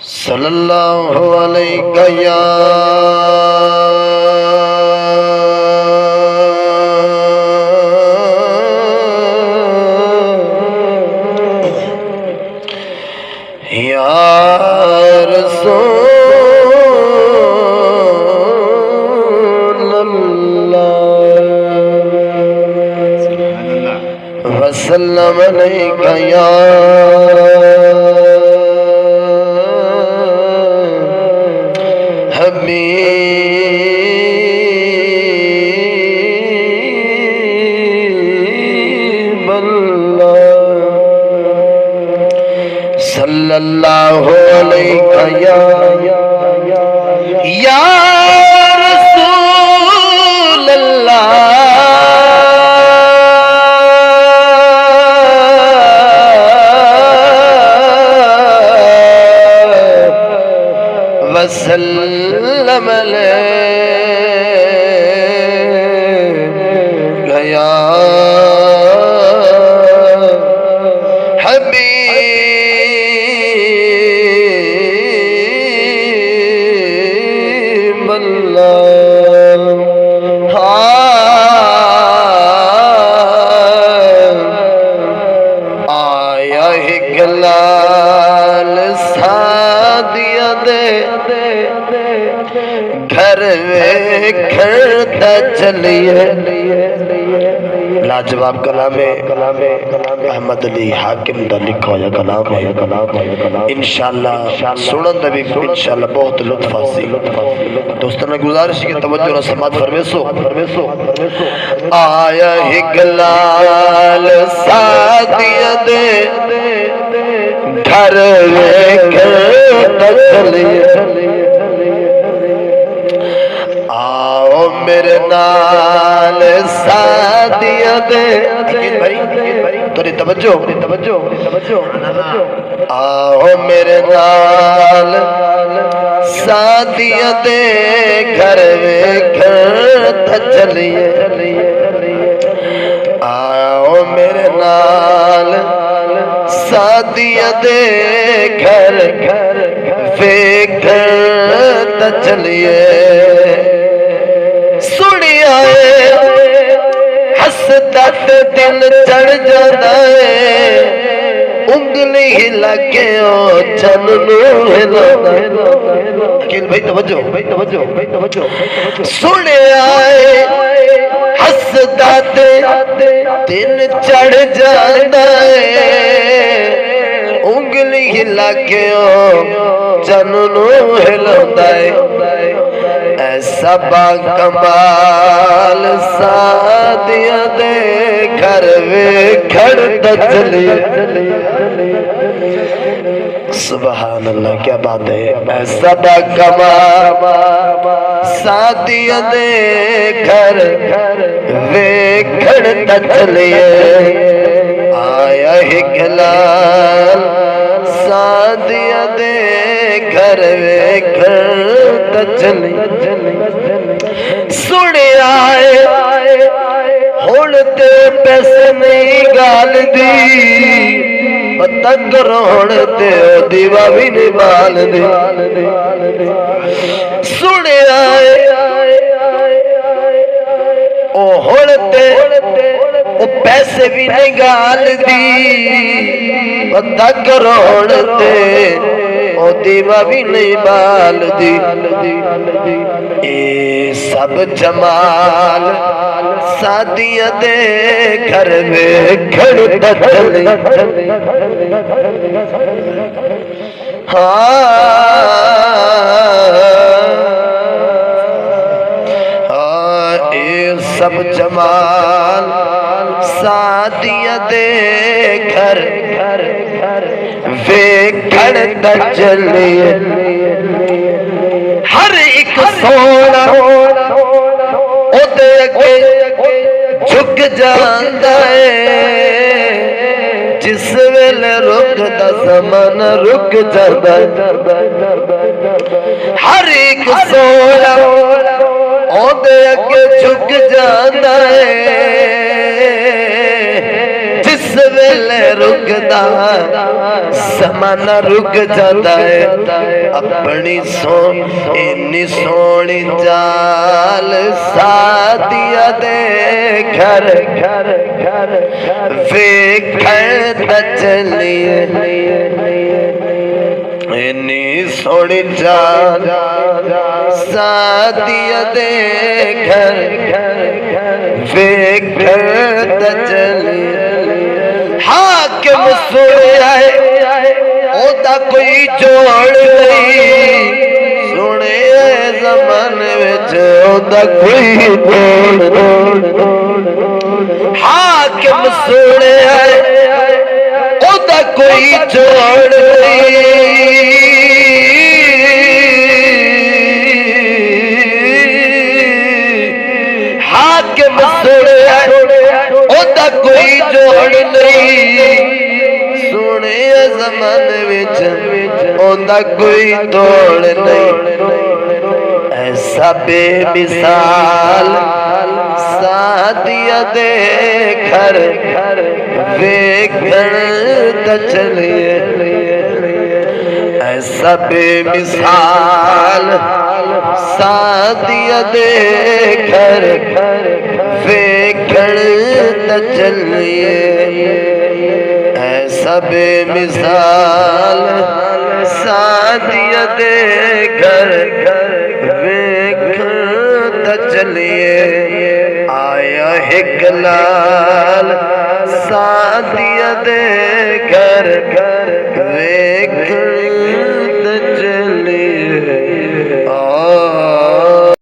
صلی اللہ علیہ یا رسول اللہ وسلم علیہ یا حبیب اللہ صلی اللہ علیہ یا رسول اللہ وسلم علیہ یا حبیب اللہ آیا ہکلال سادیا دے گھر ویکھتا چلیے لاجواب کلام احمد علی حاکم دا لکھا ہویا کلام ہے انشاءاللہ سنن دا بھی انشاءاللہ بہت لطف آسی دوستانہ گزارش کی توجہ نہ سماعت فرمیسو آیا ہکلال سادیا دے گھر ویکھتا چلیے آؤ میرے نال سادیا دے توری توجہ آؤ میرے نال سادیا دے گھر ویکھتا چلیے آؤ میرے نال سادیا دے گھر ویکھتا چلیے سنی آئے ہستا تے دل چڑھ جانا ہے انگلی ہلا کے او چننو ہلانا اکیل بھائی توجہ سنی آئے ہستا تے دل چڑھ جانا ہے انگلی ہلا کے او چننو ہلانا ہے ایسا باکمال سادیا دے گھر ویکھتا چلیے سبحان اللہ کیا بات ہے ایسا باکمال سادیا دے گھر ویکھتا چلیے آیا ہکلال سادیا دے گھر ویکھتا چلیے سنی آئے ہوڑتے پیسے نہیں گال دی پتنگ روڑتے دیوا بھی نہیں بال دی سنی آئے او ہوڑتے او پیسے بھی نہیں گال دی پتنگ روڑتے او دیوا بھی نہیں بال دی اے سب جمال سادیا دے گھر ویکھتا چلیے اے سب جمال سادیا دے گھر ویکھتا چلیے ہر ایک سونا او دے اگے جھک جاندا ہے جس ویلے رکدا زمان رک جاندا ہے ہر ایک سونا او دے اگے جھک جاندا ہے جس ویلے رکدا زمانہ رک جاتا ہے اپنی اینی سونی چال سادیا دے گھر ویکھن تے چلیے اینی سونی چال سادیا دے گھر ویکھن تے چلیے حاکم سنیا ہے او دا کوئی جوڑ نہیں سنے زمانے وچ او دا کوئی جوڑ حاکم سنیا ہے او دا کوئی جوڑ نہیں حاکم سنیا ہے او دا کوئی جوڑ نہیں سونے زمانے وچ اوندا کوئی توڑ نہیں ایسا بے مثال ساتھیا دے گھر ویکھن تے چلیے ایسا بے مثال ساتھیا دے گھر ویکھن تے چلیے ایسا بے مثال ساتھیا دے گھر ویکھن تے چلیے آیا ایک لال ساتھیا دے گھر